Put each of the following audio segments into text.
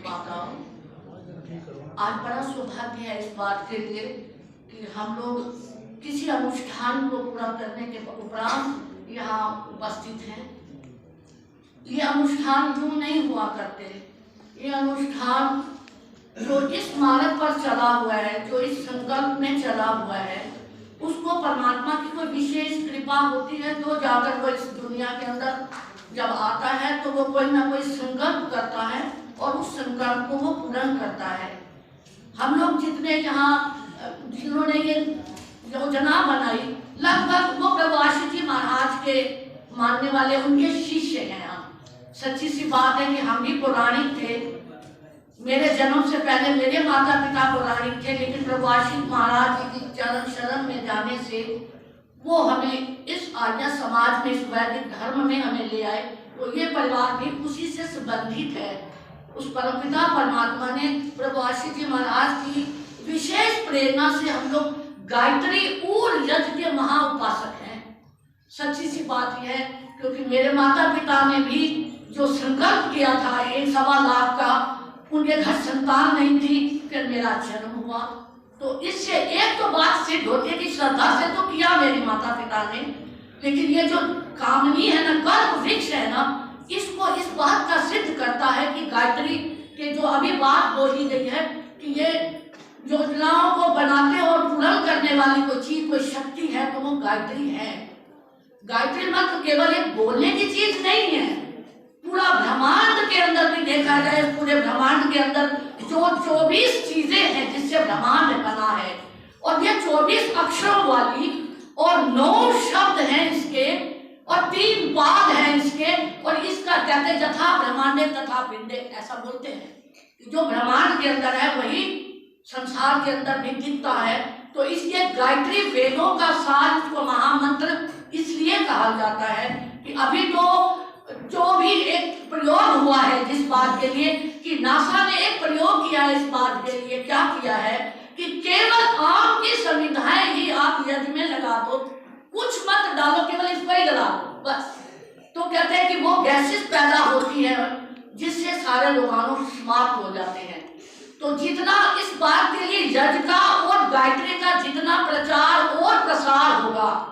माताओं, आज बड़ा सौभाग्य है इस बात के लिए कि हम लोग किसी अनुष्ठान को पूरा करने के उपरांत यहाँ उपस्थित हैं। ये अनुष्ठान यूं नहीं हुआ करते। ये अनुष्ठान जो इस मार्ग पर चला हुआ है, जो इस संकल्प में चला हुआ है, उसको परमात्मा की कोई विशेष कृपा होती है तो जाकर वो इस दुनिया के अंदर जब आता है तो वो कोई ना कोई संकल्प करता है और उस संकल्प को वो पूर्ण करता है। हम लोग जितने यहाँ जिन्होंने ये योजना बनाई, लगभग वो प्रभु आशीष जी महाराज के मानने वाले उनके शिष्य हैं। हम सच्ची सी बात है कि हम भी पौराणिक थे। मेरे जन्म से पहले मेरे माता पिता पौराणिक थे, लेकिन प्रभु आशीष महाराज जी की चरण शरण में जाने से वो हमें इस आर्य समाज में, इस वैदिक धर्म में हमें ले आए। तो ये परिवार भी उसी से संबंधित है। उस परमपिता परमात्मा ने प्रभु आशीष जी महाराज की विशेष प्रेरणा से हम लोग गायत्री और यज्ञ के महा उपासक हैं। सच्ची सी बात यह है क्योंकि मेरे माता पिता ने भी जो संकल्प किया था 1.25 लाख का, उनके घर संतान नहीं थी, फिर मेरा जन्म हुआ। तो इससे एक तो बात सिद्ध होती है कि श्रद्धा से तो किया मेरे माता पिता ने, लेकिन ये जो कामनी है ना, कल्प वृक्ष है ना, इसको इस बात का सिद्ध करता है कि गायत्री के जो अभी बात बोली गई है कि ये योजनाओं को बनाते और पूर्ण करने वाली कोई चीज, कोई शक्ति है तो वो गायत्री है। गायत्री मंत्र केवल एक बोलने की चीज नहीं है। पूरा ब्रह्मांड के अंदर भी देखा जाए, पूरे ब्रह्मांड के अंदर जो 24 चीजें हैं जिससे ब्रह्मांड बना है, और ये 24 अक्षरों वाली और 9 शब्द हैं इसके, और 3 पाद हैं इसके, और इसका कहते यथा ब्रह्मांडे तथा पिंडे, ऐसा बोलते हैं। जो ब्रह्मांड के अंदर है वही संसार के अंदर भी दिखता है। तो इसलिए गायत्री वेदों का सार, इसको महामंत्र इसलिए कहा जाता है कि अभी तो जो भी एक प्रयोग हुआ है जिस बात के लिए कि नासा ने एक प्रयोग किया है इस बात के लिए, क्या किया है कि केवल आम की संविधाएं ही आप यज्ञ में लगा दो, कुछ मत डालो, केवल इसको ही लगा दो बस। तो कहते हैं कि वो गैसेस पैदा होती है जिससे सारे रोगाणु समाप्त हो जाते हैं। तो जितना इस बात के लिए यज्ञ का और गायत्री का जितना प्रचार और प्रसार होगा,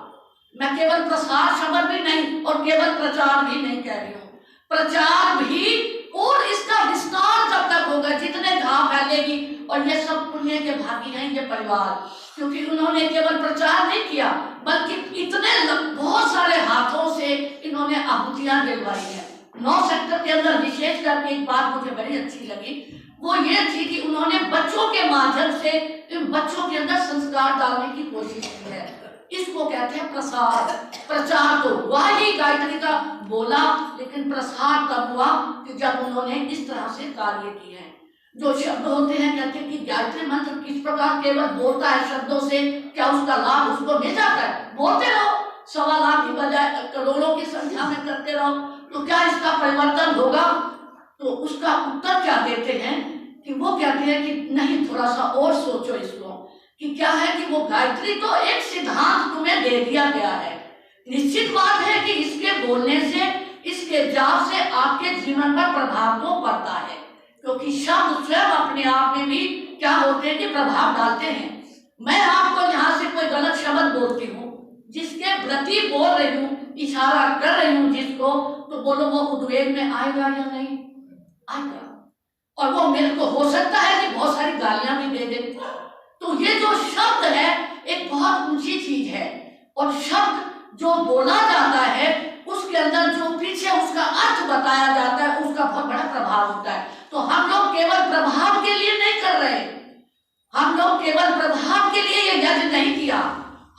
मैं केवल प्रसार शब्द भी नहीं और केवल प्रचार भी नहीं कह रही हूँ, प्रचार भी और इसका विस्तार जब तक होगा, जितने धाम फैलेगी। और ये सब पुण्य के भागी हैं ये परिवार, क्योंकि उन्होंने केवल प्रचार नहीं किया बल्कि इतने बहुत सारे हाथों से इन्होंने आहुतियां दिलवाई है। 9 सेक्टर के अंदर विशेष करके एक बात मुझे बड़ी अच्छी लगी, वो ये थी कि उन्होंने बच्चों के माध्यम से इन बच्चों के अंदर संस्कार डालने की कोशिश की है। इसको कहते हैं प्रसार। प्रचार तो हुआ ही गायत्री का बोला, लेकिन प्रसार तब हुआ कि जब उन्होंने इस तरह से कार्य किए हैं। जो शब्द होते हैं, कहते हैं कि गायत्री मंत्र किस प्रकार केवल बोलता है शब्दों से, क्या उसका लाभ उसको मिल जाता है? बोलते रहो, 1.25 लाख की बजाय करोड़ों की संख्या में करते रहो, तो क्या इसका परिवर्तन होगा? तो उसका उत्तर क्या देते हैं कि वो कहते हैं कि नहीं, थोड़ा सा और सोचो इसको कि क्या है कि वो गायत्री तो एक सिद्धांत तुम्हें दे दिया गया है। निश्चित बात है कि इसके बोलने से, इसके जाप से आपके जीवन पर प्रभाव तो पड़ता है, क्योंकि शब्द स्वयं अपने आप में भी क्या होते हैं कि प्रभाव डालते हैं। मैं आपको यहाँ से कोई गलत शब्द बोलती हूँ, जिसके प्रति बोल रही हूँ, इशारा कर रही हूँ जिसको, तो बोलो वो उद्वेग में आएगा या नहीं आएगा? और वो मेरे को हो सकता है कि बहुत सारी गालियां भी दे दे। तो ये जो शब्द है एक बहुत ऊंची चीज है, और शब्द जो बोला जाता है उसके अंदर जो पीछे उसका अर्थ बताया जाता है उसका बहुत बड़ा प्रभाव होता है। तो हम लोग केवल प्रभाव के लिए नहीं कर रहे, हम लोग केवल प्रभाव के लिए ये यज्ञ नहीं किया,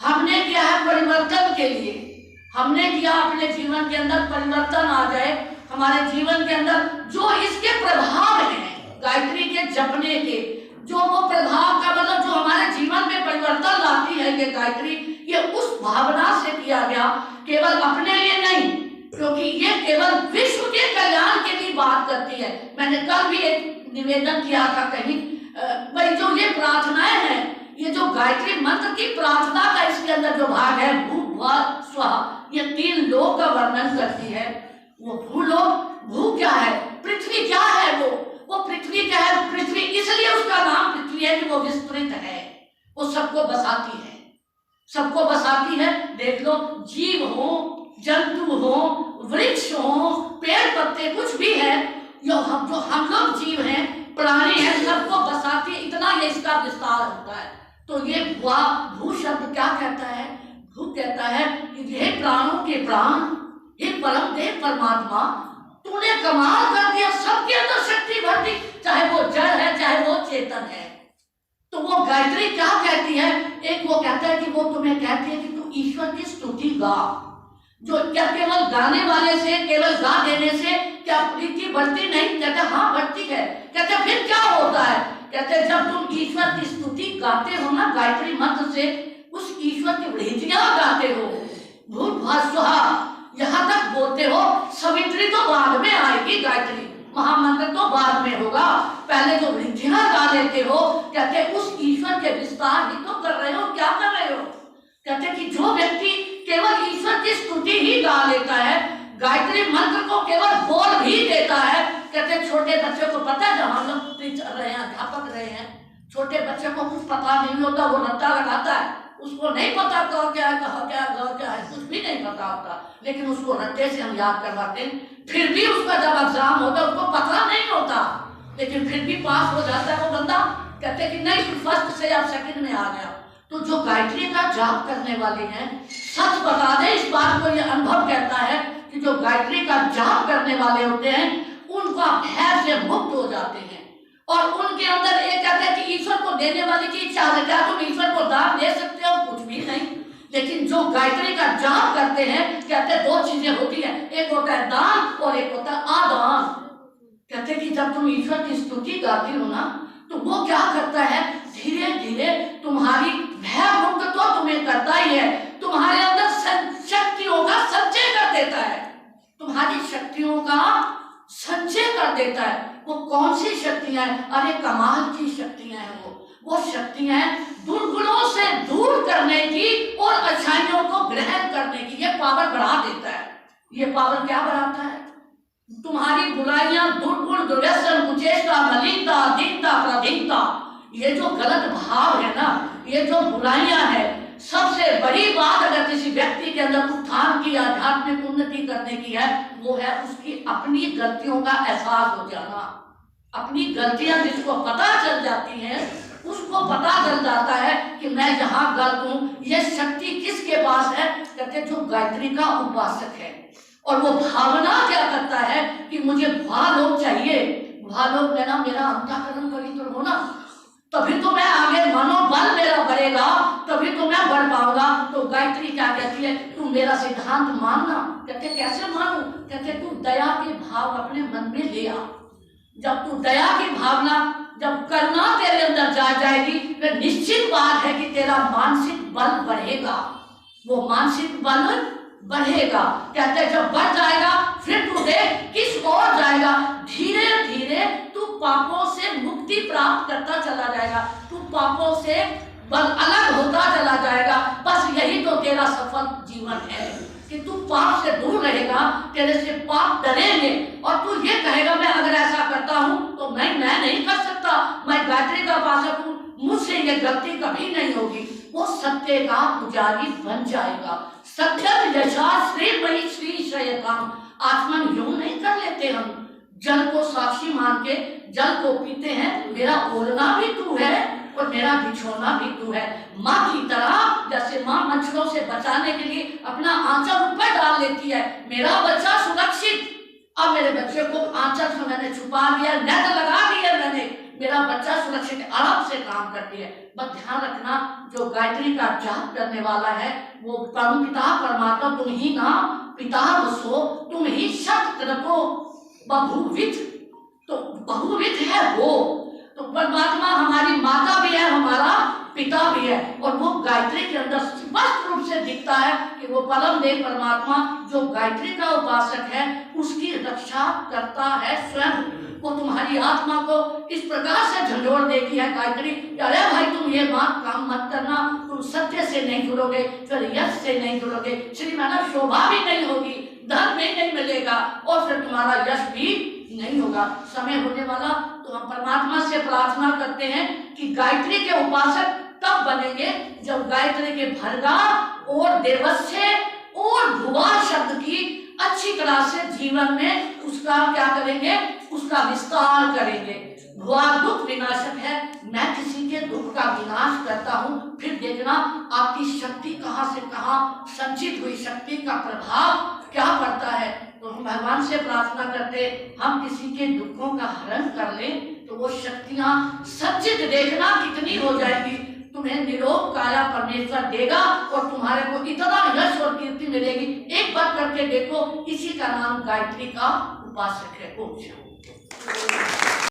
हमने किया है परिवर्तन के लिए। हमने किया अपने जीवन के अंदर परिवर्तन आ जाए, हमारे जीवन के अंदर जो इसके प्रभाव हैं गायत्री के जपने के, जो वो प्रभाव का मतलब जो हमारे जीवन में परिवर्तन लाती है ये गायत्री, ये उस भावना से किया गया, केवल अपने लिए नहीं, क्योंकि ये केवल विश्व के कल्याण के लिए बात करती है। मैंने कल भी एक निवेदन किया था कहीं, भाई जो ये प्रार्थनाएं हैं, ये जो गायत्री मंत्र की प्रार्थना का इसके अंदर जो भाग है, भू भुव स्वः, ये 3 लोक का वर्णन करती है। वो भूलोक, भू क्या है? पृथ्वी क्या है? वो पृथ्वी इसलिए कि वो विस्तृत है, वो सबको बसाती है, सबको बसाती है। देख लो, जीव हो, जंतु हो, वृक्ष हो, पेड़ पत्ते, कुछ भी है, जो हम लोग जीव हैं, प्राणी हैं, सबको बसाती है। इतना ये इसका विस्तार होता है। तो ये भू शब्द क्या कहता है? भू कहता है कि ये प्राणों के प्राण, ये परम देव परमात्मा, तूने कमाल कर दिया, सबके अंदर शक्ति भर दी, चाहे वो जड़ है चाहे वो चेतन है। तो वो गायत्री क्या कहती है? एक वो कहता है कि वो तुम्हें कहती है कि तू ईश्वर की स्तुति गा। जो क्या केवल गाने वाले से, केवल गा देने से क्या प्रीति बढ़ती? नहीं। कहते हाँ बढ़ती है। कहते फिर क्या होता है? कहते जब तुम ईश्वर की स्तुति गाते हो ना गायत्री मंत्र से, उस ईश्वर की वृद्धियां गाते हो, भूर्भुवः यहाँ तक बोलते हो। सवित्री तो बाद में आएगी, गायत्री महामंत्र तो बाद में होगा, पहले जो वृद्धियां गा लेते हो। कहते उस ईश्वर के विस्तार ही तो कर रहे हो। क्या कर रहे हो? कहते कि जो व्यक्ति केवल ईश्वर की स्तुति ही गा लेता है, गायत्री मंत्र को केवल बोल भी देता है। कहते छोटे बच्चे को पता है, जब हम लोग टीचर रहे हैं, अध्यापक रहे हैं, छोटे बच्चे को कुछ पता नहीं होता, वो रट्टा लगाता है, उसको नहीं पता कहाँ क्या है, कहाँ क्या है, क्या है, कुछ भी नहीं पता होता, लेकिन उसको रट्टे से हम याद करवाते हैं। फिर भी उसका जब एग्जाम होता है उसको पता नहीं होता, लेकिन फिर भी पास हो जाता है वो बंदा। कहते कि नहीं, फर्स्ट से या सेकंड में आ गया। तो जो गायत्री का जाप करने वाले हैं, सच बता दें, इस बात को ये अनुभव कहता है कि जो गायत्री का जाप करने वाले होते हैं, उनका भय से मुक्त हो जाते हैं। और उनके अंदर एक कहते हैं कि ईश्वर को देने वाले की इच्छा है। क्या तुम ईश्वर को दान दे सकते हो? कुछ भी नहीं। लेकिन जो गायत्री का जाप करते हैं, कहते हैं दो चीजें होती हैं, एक होता है दान और एक होता है आदान। कहते हैं कि जब तुम ईश्वर की स्तुति गाती हो ना, तो वो क्या करता है, धीरे धीरे तुम्हारी भय मुक्त तो तुम्हें करता ही है, तुम्हारे अंदर शक्तियों का संचय कर देता है, तुम्हारी शक्तियों का संचय कर देता है। वो कौन सी शक्तियां हैं? अरे कमाल की शक्तियां हैं। वो शक्तियां हैं दुर्गुणों से दूर करने की और अच्छाइयों को ग्रहण करने की। ये पावर बढ़ा देता है। ये पावर क्या बढ़ाता है? तुम्हारी बुराइयां, दुर्गुण, दुर्व्यसन, कुचेष्टा, मलिनता, दीनता, प्रदीनता, ये जो गलत भाव है ना, ये जो बुराइयां है, सबसे बड़ी बात अगर किसी व्यक्ति के अंदर उत्थान की, आध्यात्मिक उन्नति करने की है, वो है उसकी अपनी गलतियों का एहसास हो जाना। अपनी गलतियां जिसको पता चल जाती हैं, उसको पता चल जाता है कि मैं यहाँ गलत हूँ। ये शक्ति किसके पास है? कहते जो गायत्री का उपासक है। और वो भावना क्या करता है कि मुझे भालोक चाहिए, भालोक लेना, मेरा अंतःकरण पवित्र होना, तभी तो मैं आगे, मनोबल मेरा बढ़ेगा, तभी तो मैं बढ़ पाऊंगा। तो गायत्री क्या कहती है? तू मेरा सिद्धांत मानना। कहते कैसे मानूं? कहते तू दया के भाव अपने मन में ले आ। जब तू दया की भावना, जब करुणा तेरे अंदर जा जाएगी, फिर निश्चित बात है कि तेरा मानसिक बल बढ़ेगा। वो मानसिक बल बढ़ेगा। कहते जब बढ़ जाएगा, फिर तू देख किस ओर जाएगा। धीरे धीरे तू पापों से मुक्ति प्राप्त करता चला जाएगा, तू पापों से अलग होता चला जाएगा। बस यही तो तेरा सफल जीवन है कि तू पाप से दूर रहेगा, तेरे से पाप डरेंगे, और तू ये कहेगा मैं अगर ऐसा करता हूँ तो मैं नहीं कर सकता, मैं गायत्री का उपासक हूँ, मुझसे ये गलती कभी नहीं होगी। वो सत्य का पुजारी बन जाएगा। सत्यम यशा श्रीमयी श्री श्रेयकाम। आत्मन यूं नहीं कर लेते हम, जल को साक्षी मान के जल को पीते हैं। मेरा ओढ़ना भी तू है और मेरा बिछोना भी तू है। माँ की तरह, जैसे माँ मच्छरों से बचाने के लिए अपना आंचल ऊपर डाल लेती है, मेरा बच्चा सुरक्षित। अब मेरे बच्चे को आंचल से मैंने छुपा दिया, नेट लगा दिया मैंने, मेरा बच्चा सुरक्षित, आराम से काम करती है। बस ध्यान रखना, जो गायत्री का जाप करने वाला है, वो परम पिता परमात्मा तुम ही ना पिता वसो, तुम ही शतक्रतो बहुविध। तो बहुविध है वो, तो परमात्मा हमारी माता भी है, हमारा पिता भी है। और वो गायत्री के अंदर स्पष्ट रूप से दिखता है कि वो परम देव परमात्मा जो गायत्री का उपासक है, उसकी रक्षा करता है स्वयं। वो तुम्हारी आत्मा को इस प्रकार से झंझोड़ देती है गायत्री, अरे भाई तुम ये बात काम मत करना, तुम सत्य से नहीं जुड़ोगे, फिर यश से नहीं जुड़ोगे, श्रीमाना शोभा भी नहीं होगी, धन भी नहीं मिलेगा, और फिर तुम्हारा यश भी नहीं होगा। समय होने वाला तो हम परमात्मा से प्रार्थना करते हैं कि गायत्री के उपासक तब बनेंगे जब गायत्री के भर्गा और देवस्य और भुवा शब्द की अच्छी तरह से जीवन में उसका क्या करेंगे, उसका विस्तार करेंगे। भुवा दुख विनाशक है, मैं किसी के दुख का विनाश करता हूँ। फिर देखना आपकी शक्ति कहाँ से कहाँ संचित हुई, शक्ति का प्रभाव क्या पड़ता है। तो हम भगवान से प्रार्थना करते हम किसी के दुखों का हरण कर लें तो वो शक्तियां संचित देखना कितनी हो जाएगी। तुम्हें निरोग काया परमेश्वर देगा और तुम्हारे को इतना यश और कीर्ति मिलेगी। एक बार करके देखो, इसी का नाम गायत्री का उपासक है।